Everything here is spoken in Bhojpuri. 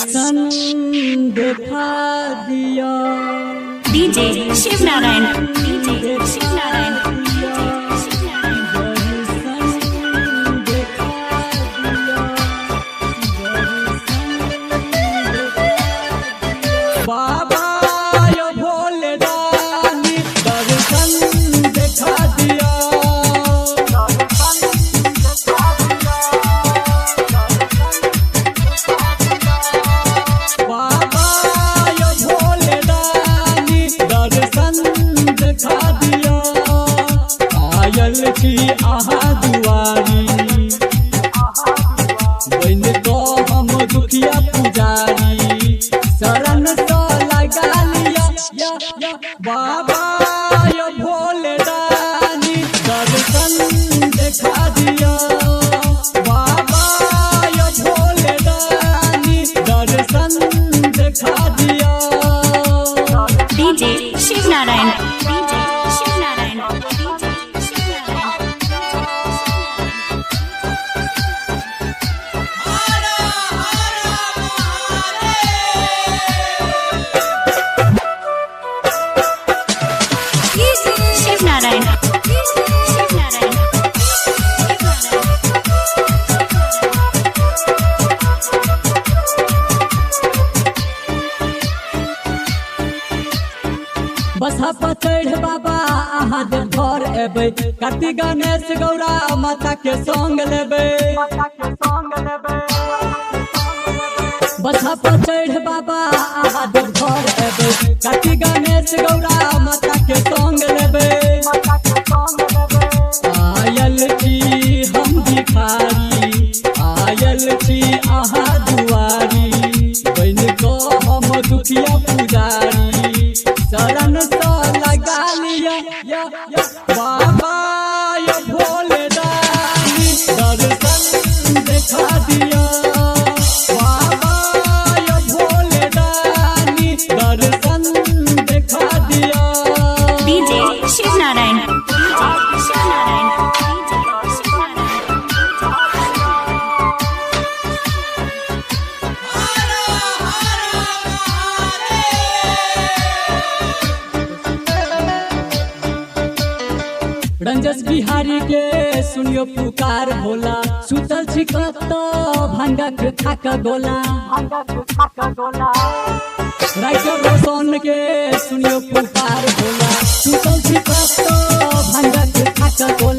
दर्शन दिखा दिया। डीजे शिव नारायण, डीजे शिव नारायण, बाबा यो भोले दानी दर्शन दिखा दिया। बाबा यो भोले दानी दर्शन दिखा दिया। आयल छी आहा दुआरी बन तो हम दुखिया पुजारी शरण तो लगा लिया। बाबा यो भोले दानी दर्शन दिखा दिया। बाबा यो भोले दानी दर्शन दिखा दिया। DJ Shiv Narayan, DJ Shiv Narayan, DJ Shiv Narayan. Shiv Narayan, Shiv Narayan. बसा पर चढ़ बाबा अहाँ जब घर एबै कार्तिक गणेश गौरा माता के संग लेबै। बसा पर चढ़ बाबा अहाँ जब घर एबै कार्तिक गणेश गौरा माता के संग लेबै। आयल छी हम भिखारी आयल छी अहाँ दुआरी बन को हम दुखिया पुजारी शरण तो लगा लिया। बाबा यो भोले दानी दर्शन दिखा दिया। बाबा यो भोले दानी दर्शन दिखा दिया। DJ Shiv Narayan, DJ Shiv Narayan, DJ Shiv Narayan. रंजस बिहारी के सुनियो पुकार भोला सुतल छी कत भांगक खाक गोला। राइटर रोशन के सुनियो पुकार भोला सुतल छी कत भांगक खाक गोला।